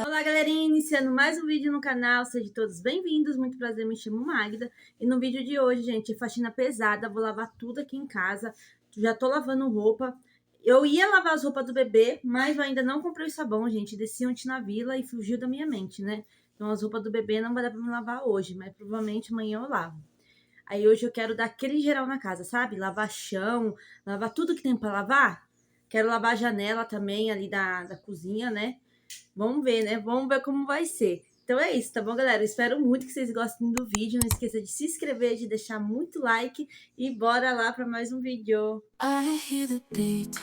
Olá galerinha, iniciando mais um vídeo no canal, sejam todos bem-vindos, muito prazer, me chamo Magda. E no vídeo de hoje, gente, é faxina pesada, vou lavar tudo aqui em casa, já tô lavando roupa. Eu ia lavar as roupas do bebê, mas eu ainda não comprei o sabão, gente, desci ontem na vila e fugiu da minha mente, né? Então as roupas do bebê não vai dar pra me lavar hoje, mas provavelmente amanhã eu lavo. Aí hoje eu quero dar aquele geral na casa, sabe? Lavar chão, lavar tudo que tem pra lavar. Quero lavar a janela também ali da cozinha, né? Vamos ver, né? Vamos ver como vai ser. Então é isso, tá bom, galera? Eu espero muito que vocês gostem do vídeo. Não esqueça de se inscrever, de deixar muito like. E bora lá para mais um vídeo. I hear the beat.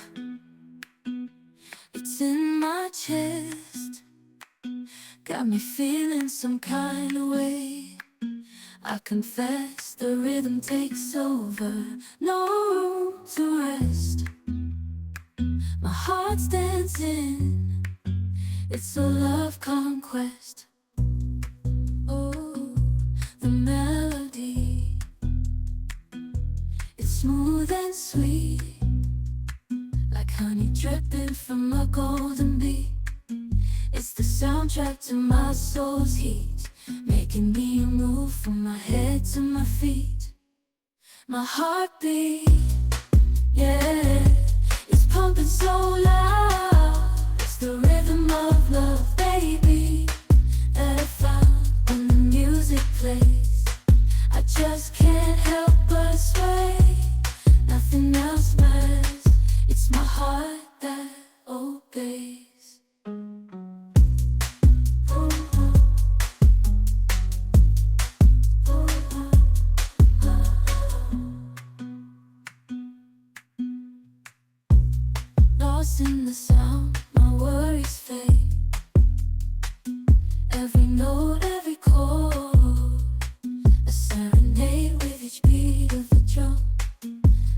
It's in my chest. Got me feeling some kind of way. I confess the rhythm takes over. No room to rest. My heart's dancing. It's a love conquest. Oh, the melody. It's smooth and sweet, like honey dripping from a golden bee. It's the soundtrack to my soul's heat, making me move from my head to my feet. My heartbeat, yeah, it's pumping so loud. It's the rhythm of love, baby, that I found when the music plays. I just can't help but sway. Nothing else matters. It's my heart that obeys. Lost in the sound, my worries fade. Every note, every chord, a serenade with each beat of the drum.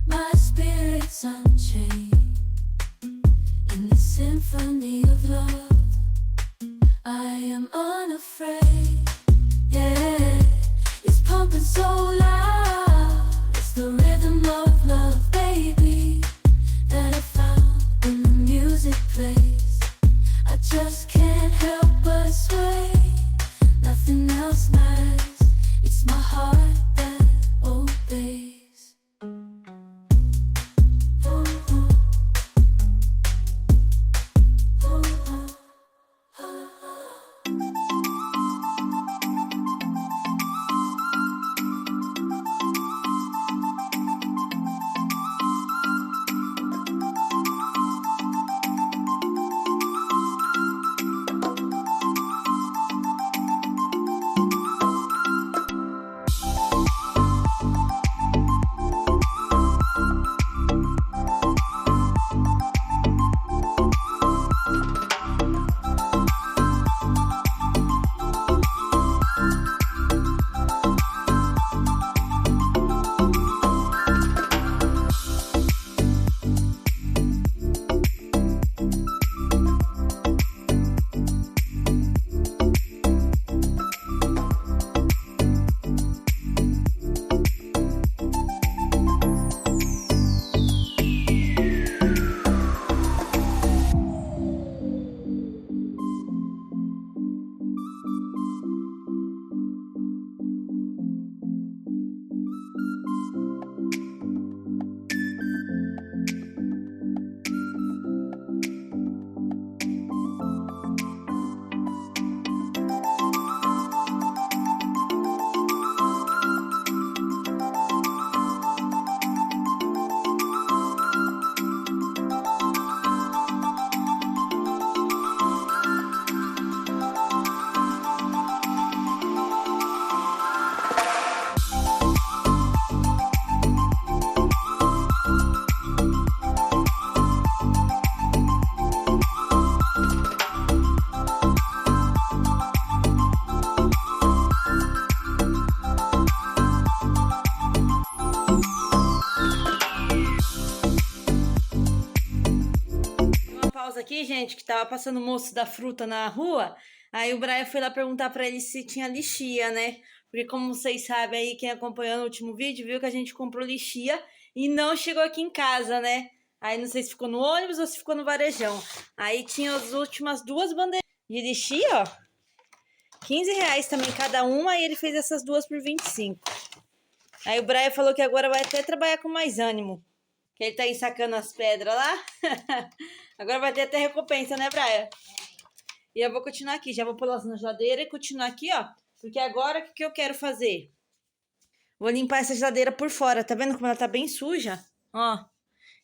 My spirit's unchained in the symphony of love. I am unafraid, yeah, it's pumping so loud. It's the rhythm of love, baby, that I found when the music plays. I just can't help but sway. Nothing else matters. It's my heart that obeys. Aqui, gente, que tava passando o moço da fruta na rua, aí o Brian foi lá perguntar pra ele se tinha lixia, né? Porque como vocês sabem aí, quem acompanhou no último vídeo, viu que a gente comprou lixia e não chegou aqui em casa, né? Aí não sei se ficou no ônibus ou se ficou no varejão. Aí tinha as últimas 2 bandeiras de lixi, ó. R$15 também cada uma, e ele fez essas 2 por 25. Aí o Brian falou que agora vai até trabalhar com mais ânimo. Que ele tá aí sacando as pedras lá. Agora vai ter até recompensa, né, Brian? E eu vou continuar aqui. Já vou pôr elas na geladeira e continuar aqui, ó. Porque agora, o que eu quero fazer? Vou limpar essa geladeira por fora. Tá vendo como ela tá bem suja? Ó.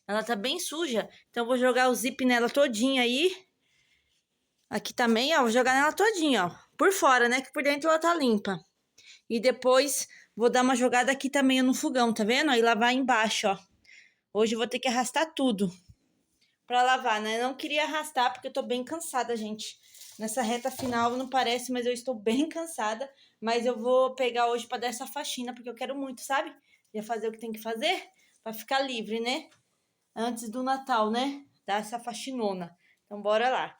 Ela tá bem suja. Então, eu vou jogar o zip nela todinha aí. Aqui também, ó. Vou jogar nela todinha, ó. Por fora, né? Que por dentro ela tá limpa. E depois, vou dar uma jogada aqui também no fogão, tá vendo? Aí lavar embaixo, ó. Hoje eu vou ter que arrastar tudo pra lavar, né? Eu não queria arrastar porque eu tô bem cansada, gente. Nessa reta final não parece, mas eu estou bem cansada. Mas eu vou pegar hoje pra dar essa faxina, porque eu quero muito, sabe? Já fazer o que tem que fazer pra ficar livre, né? Antes do Natal, né? Dar essa faxinona. Então, bora lá.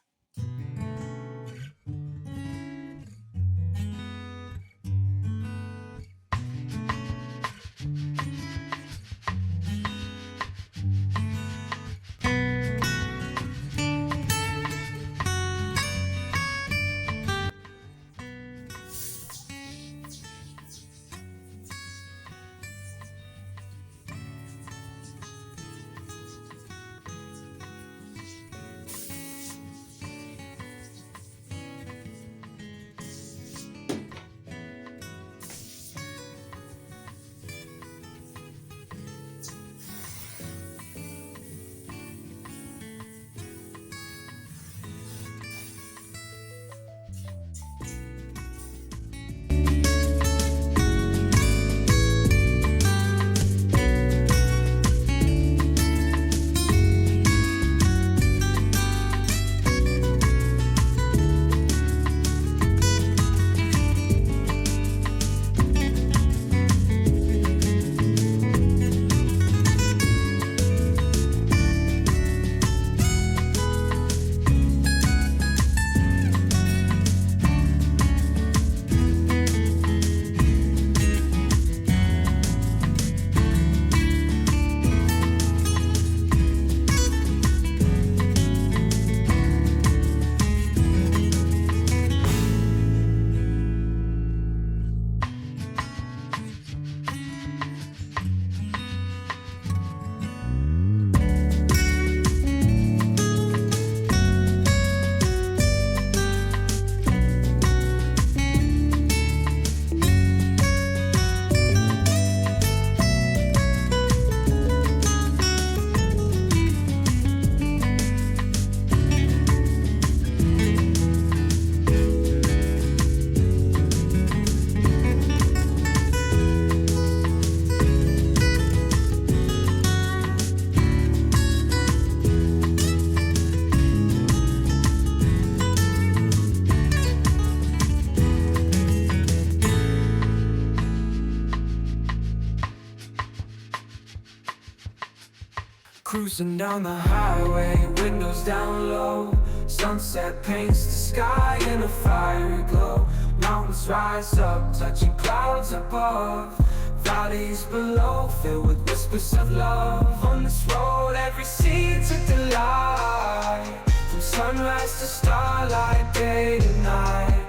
Cruising down the highway, windows down low. Sunset paints the sky in a fiery glow. Mountains rise up, touching clouds above. Valleys below, filled with whispers of love. On this road, every seed's a delight. From sunrise to starlight, day to night.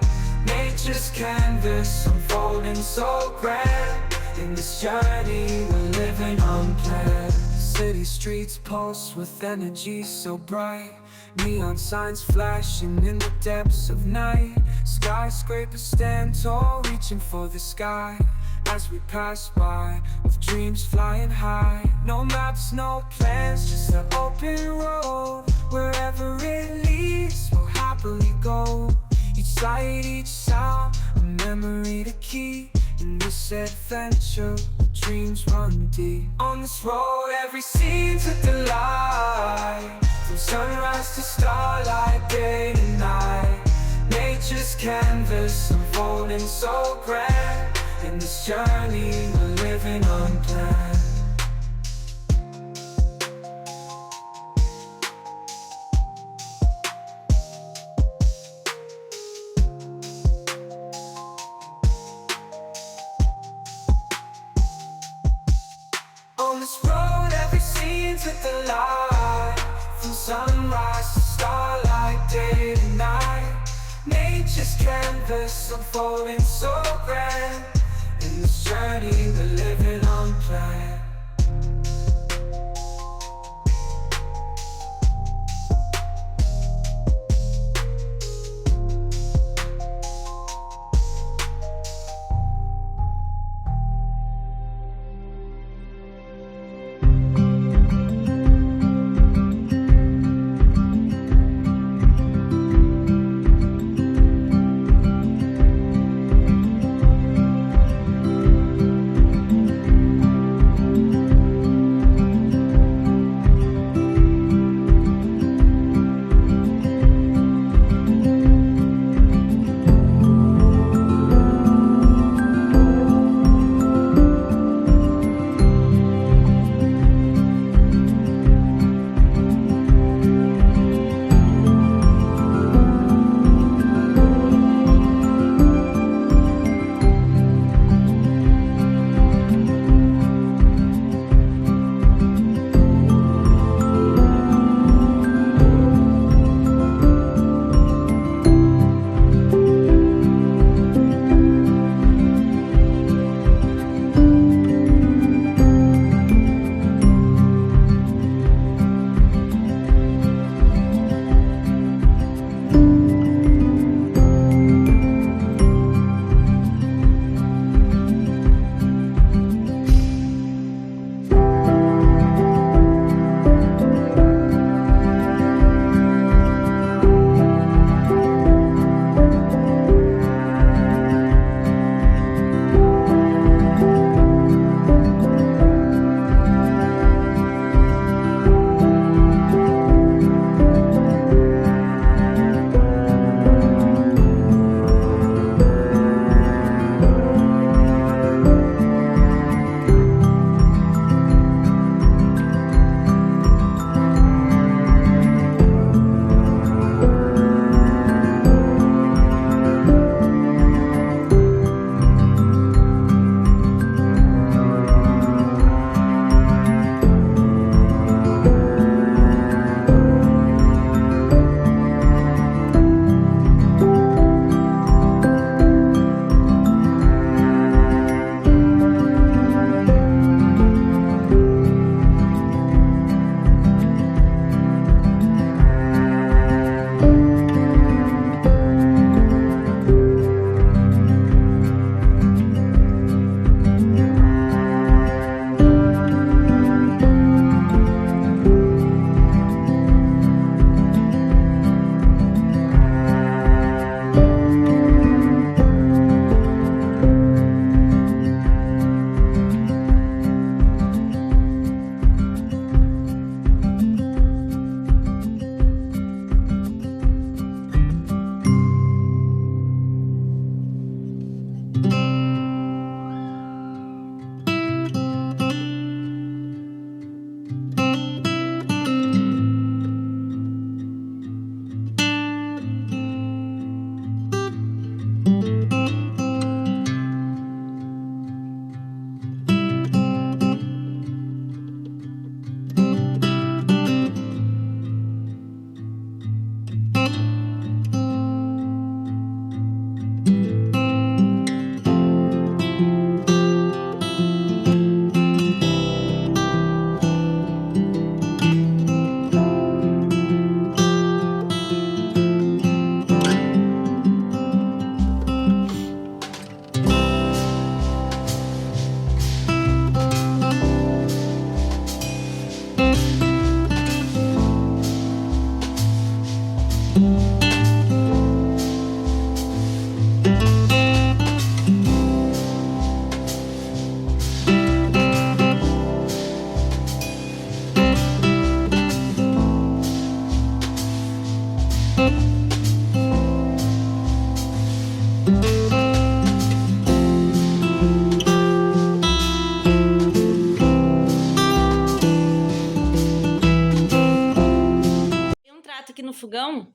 Nature's canvas unfolding so grand. In this journey, we're living unplanned. City streets pulse with energy so bright. Neon signs flashing in the depths of night. Skyscrapers stand tall, reaching for the sky. As we pass by, with dreams flying high. No maps, no plans, just an open road. Wherever it leads, we'll happily go. Each sight, each sound, a memory to keep. In this adventure, dreams run deep. On this road, every scene's a delight. From sunrise to starlight, day to night. Nature's canvas unfolding so grand. In this journey, we're living unplanned. on this road, every scene's with the light. From sunrise to starlight, day to night. Nature's canvas unfolding so grand. In this journey we're living unplanned. Aqui no fogão,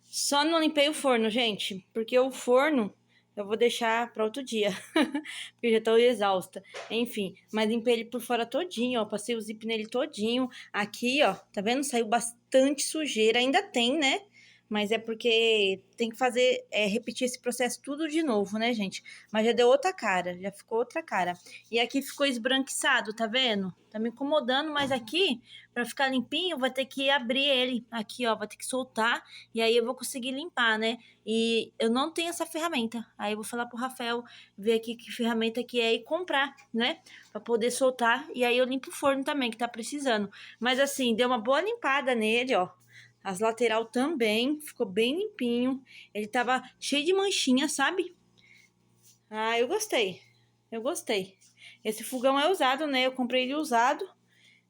só não limpei o forno, gente, porque o forno eu vou deixar para outro dia, porque eu já tô exausta. Enfim, mas limpei ele por fora todinho, ó, passei o zip nele todinho. Aqui, ó, tá vendo? Saiu bastante sujeira, ainda tem, né? Mas é porque tem que fazer, repetir esse processo tudo de novo, né, gente? Mas já deu outra cara, já ficou outra cara. E aqui ficou esbranquiçado, tá vendo? Tá me incomodando, mas aqui, pra ficar limpinho, vai ter que abrir ele. Aqui, ó, vai ter que soltar, e aí eu vou conseguir limpar, né? E eu não tenho essa ferramenta. Aí eu vou falar pro Rafael ver aqui que ferramenta que é e comprar, né? Pra poder soltar, e aí eu limpo o forno também, que tá precisando. Mas assim, deu uma boa limpada nele, ó. As lateral também, ficou bem limpinho. Ele tava cheio de manchinha, sabe? Ah, eu gostei. Eu gostei. Esse fogão é usado, né? Eu comprei ele usado.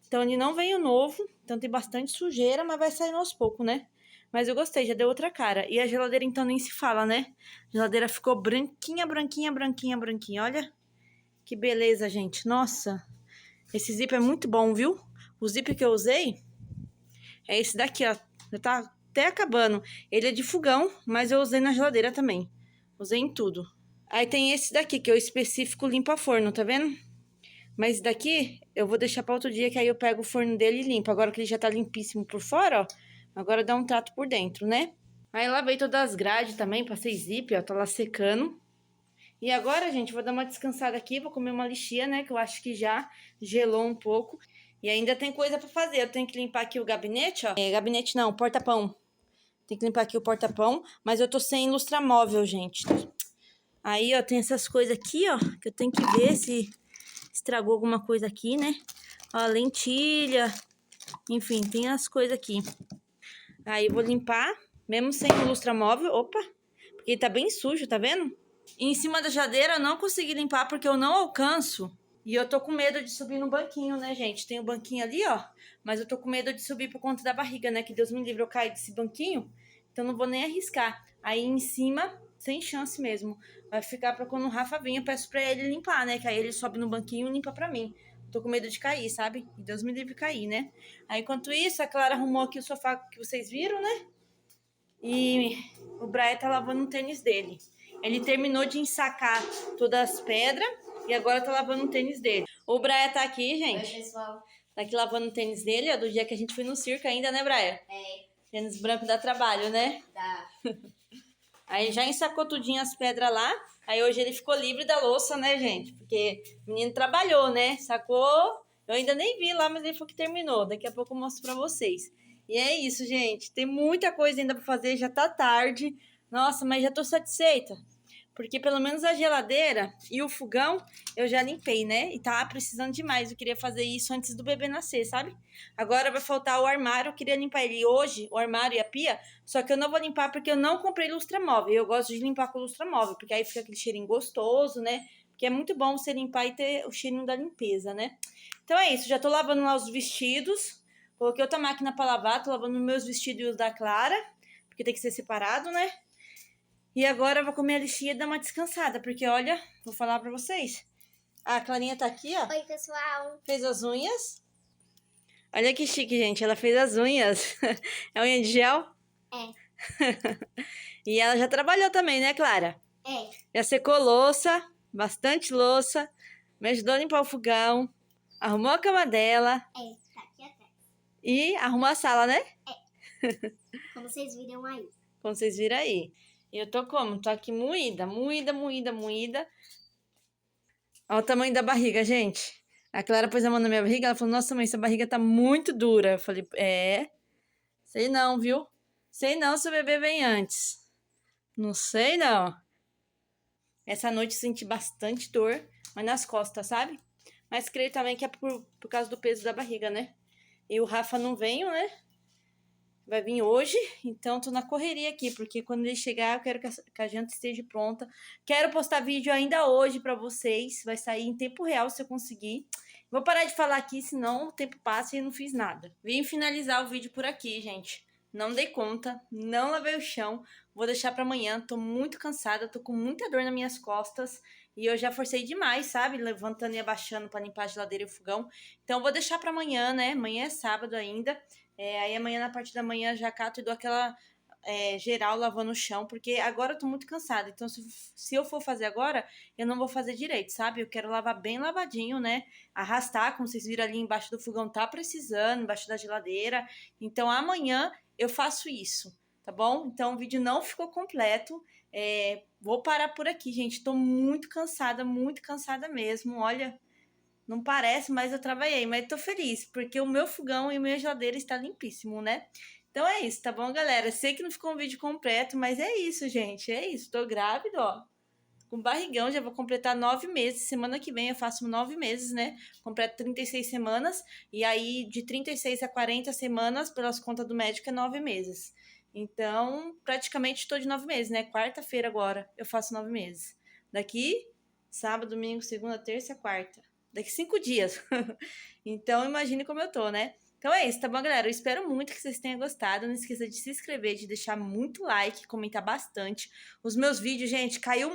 Então, ele não veio novo. Então, tem bastante sujeira, mas vai saindo aos poucos, né? Mas eu gostei, já deu outra cara. E a geladeira, então, nem se fala, né? A geladeira ficou branquinha, branquinha, branquinha, branquinha. Olha que beleza, gente. Nossa, esse zíper é muito bom, viu? O zíper que eu usei é esse daqui, ó. Já tá até acabando. Ele é de fogão, mas eu usei na geladeira também. Usei em tudo. Aí tem esse daqui, que é o específico limpa forno, tá vendo? Mas esse daqui eu vou deixar para outro dia, que aí eu pego o forno dele e limpo. Agora que ele já tá limpíssimo por fora, ó. Agora dá um trato por dentro, né? Aí lavei todas as grades também, passei zip, ó. Tá lá secando. E agora, gente, vou dar uma descansada aqui, vou comer uma lixia, né? Que eu acho que já gelou um pouco. E ainda tem coisa pra fazer. Eu tenho que limpar aqui o gabinete, ó. Gabinete não, porta-pão. Tem que limpar aqui o porta-pão. Mas eu tô sem lustramóvel, gente. Aí, ó, tem essas coisas aqui, ó. Que eu tenho que ver se estragou alguma coisa aqui, né? Ó, lentilha. Enfim, tem as coisas aqui. Aí, eu vou limpar, mesmo sem o lustramóvel. Opa! Porque tá bem sujo, tá vendo? E em cima da geladeira eu não consegui limpar porque eu não alcanço. E eu tô com medo de subir no banquinho, né, gente? Tem o banquinho ali, ó. Mas eu tô com medo de subir por conta da barriga, né? Que Deus me livre eu cair desse banquinho. Então não vou nem arriscar. Aí em cima, sem chance mesmo. Vai ficar pra quando o Rafa vir, eu peço pra ele limpar, né? Que aí ele sobe no banquinho e limpa pra mim. Tô com medo de cair, sabe? E Deus me livre cair, né? Aí enquanto isso, a Clara arrumou aqui o sofá que vocês viram, né? E o Brian tá lavando o tênis dele. Ele terminou de ensacar todas as pedras e agora tá lavando o tênis dele. O Brian tá aqui, gente. Oi, pessoal. Tá aqui lavando o tênis dele, ó, do dia que a gente foi no circo ainda, né, Brian? É. Tênis branco dá trabalho, né? Dá. Aí já ensacou tudinho as pedras lá. Aí hoje ele ficou livre da louça, né, gente? Porque o menino trabalhou, né? Sacou. Eu ainda nem vi lá, mas ele falou que terminou. Daqui a pouco eu mostro pra vocês. E é isso, gente. Tem muita coisa ainda pra fazer. Já tá tarde. Nossa, mas já tô satisfeita. Porque pelo menos a geladeira e o fogão eu já limpei, né? E tá precisando demais. Eu queria fazer isso antes do bebê nascer, sabe? Agora vai faltar o armário. Eu queria limpar ele hoje, o armário e a pia. Só que eu não vou limpar porque eu não comprei lustramóvel. Eu gosto de limpar com lustramóvel, porque aí fica aquele cheirinho gostoso, né? Porque é muito bom você limpar e ter o cheirinho da limpeza, né? Então é isso. Já tô lavando lá os vestidos. Coloquei outra máquina pra lavar. Tô lavando meus vestidos e os da Clara. Porque tem que ser separado, né? E agora eu vou comer a lixinha e dar uma descansada, porque olha, vou falar pra vocês. A Clarinha tá aqui, ó. Oi, pessoal. Fez as unhas. Olha que chique, gente. Ela fez as unhas. É unha de gel? É. E ela já trabalhou também, né, Clara? É. Já secou louça, bastante louça. Me ajudou a limpar o fogão. Arrumou a cama dela. É, tá aqui atrás. E arrumou a sala, né? Como vocês viram aí. Como vocês viram aí. E eu tô como? Tô aqui moída, moída, moída, moída. Olha o tamanho da barriga, gente. A Clara pôs a mão na minha barriga, ela falou, nossa mãe, essa barriga tá muito dura. Eu falei, sei não, viu? Sei não se o bebê vem antes. Não sei não. Essa noite eu senti bastante dor, mas nas costas, sabe? Mas creio também que é por causa do peso da barriga, né? E o Rafa não veio, né? Vai vir hoje, então tô na correria aqui, porque quando ele chegar eu quero que a janta esteja pronta. Quero postar vídeo ainda hoje pra vocês, vai sair em tempo real se eu conseguir. Vou parar de falar aqui, senão o tempo passa e eu não fiz nada. Vim finalizar o vídeo por aqui, gente. Não dei conta, não lavei o chão, vou deixar pra amanhã, tô muito cansada, tô com muita dor nas minhas costas. E eu já forcei demais, sabe? Levantando e abaixando pra limpar a geladeira e o fogão. Então vou deixar pra amanhã, né? Amanhã é sábado ainda. Aí amanhã, na parte da manhã, já cato e dou aquela geral lavando o chão, porque agora eu tô muito cansada. Então, se eu for fazer agora, eu não vou fazer direito, sabe? Eu quero lavar bem lavadinho, né? Arrastar, como vocês viram ali embaixo do fogão, tá precisando, embaixo da geladeira. Então, amanhã eu faço isso, tá bom? Então, o vídeo não ficou completo. Vou parar por aqui, gente. Tô muito cansada mesmo. Olha, não parece, mas eu trabalhei. Mas tô feliz, porque o meu fogão e a minha geladeira está limpíssimo, né? Então é isso, tá bom, galera? Sei que não ficou um vídeo completo, mas é isso, gente. É isso. Tô grávida, ó. Com barrigão, já vou completar 9 meses. Semana que vem eu faço 9 meses, né? Completo 36 semanas. E aí, de 36 a 40 semanas, pelas contas do médico, é 9 meses. Então, praticamente estou de 9 meses, né? Quarta-feira agora eu faço 9 meses. Daqui, sábado, domingo, segunda, terça, quarta. Daqui 5 dias. Então, imagine como eu tô, né? Então é isso, tá bom, galera? Eu espero muito que vocês tenham gostado. Não esqueça de se inscrever, de deixar muito like, comentar bastante. Os meus vídeos, gente, caiu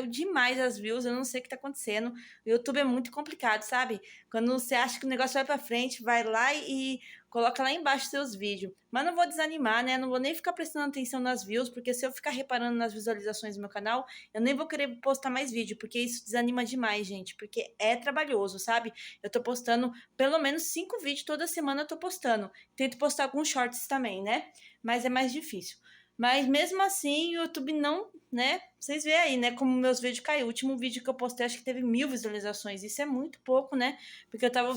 demais as views. Eu não sei o que tá acontecendo. O YouTube é muito complicado, sabe? Quando você acha que o negócio vai pra frente, vai lá e coloca lá embaixo seus vídeos. Mas não vou desanimar, né? Não vou nem ficar prestando atenção nas views, porque se eu ficar reparando nas visualizações do meu canal, eu nem vou querer postar mais vídeo, porque isso desanima demais, gente. Porque é trabalhoso, sabe? Eu tô postando pelo menos 5 vídeos toda semana, eu tô postando. Tento postar alguns shorts também, né? Mas é mais difícil. Mas mesmo assim, o YouTube não, né? Vocês veem aí, né? Como meus vídeos caiu. O último vídeo que eu postei, acho que teve 1000 visualizações. Isso é muito pouco, né? Porque eu tava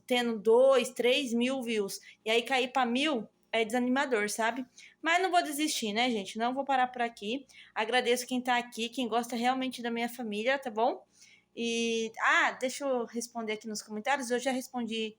tendo 2, 3 mil views. E aí cair pra 1000 é desanimador, sabe? Mas não vou desistir, né, gente? Não vou parar por aqui. Agradeço quem tá aqui, quem gosta realmente da minha família, tá bom? E, deixa eu responder aqui nos comentários. Eu já respondi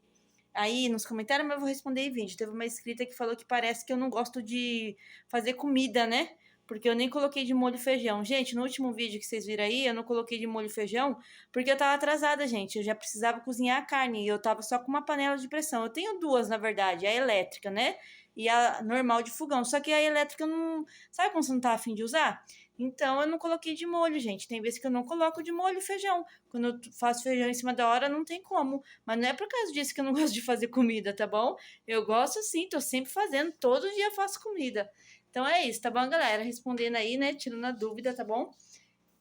aí nos comentários, mas eu vou responder em vídeo. Teve uma inscrita que falou que parece que eu não gosto de fazer comida, né? Porque eu nem coloquei de molho e feijão. Gente, no último vídeo que vocês viram aí, eu não coloquei de molho e feijão porque eu tava atrasada, gente. Eu já precisava cozinhar a carne e eu tava só com uma panela de pressão. Eu tenho duas, na verdade, a elétrica, né? E a normal de fogão. Só que a elétrica não... Sabe quando você não tá afim de usar? Então, eu não coloquei de molho, gente. Tem vezes que eu não coloco de molho e feijão. Quando eu faço feijão em cima da hora, não tem como. Mas não é por causa disso que eu não gosto de fazer comida, tá bom? Eu gosto sim, tô sempre fazendo. Todo dia eu faço comida. Então é isso, tá bom, galera? Respondendo aí, né? Tirando a dúvida, tá bom?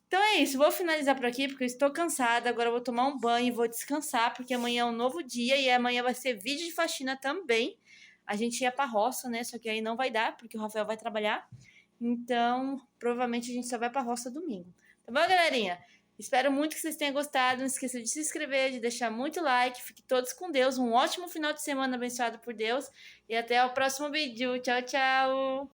Então é isso, vou finalizar por aqui porque eu estou cansada. Agora eu vou tomar um banho e vou descansar, porque amanhã é um novo dia e amanhã vai ser vídeo de faxina também. A gente ia pra roça, né? Só que aí não vai dar, porque o Rafael vai trabalhar. Então, provavelmente a gente só vai pra roça domingo. Tá bom, galerinha? Espero muito que vocês tenham gostado. Não esqueça de se inscrever, de deixar muito like. Fiquem todos com Deus. Um ótimo final de semana abençoado por Deus. E até o próximo vídeo. Tchau, tchau!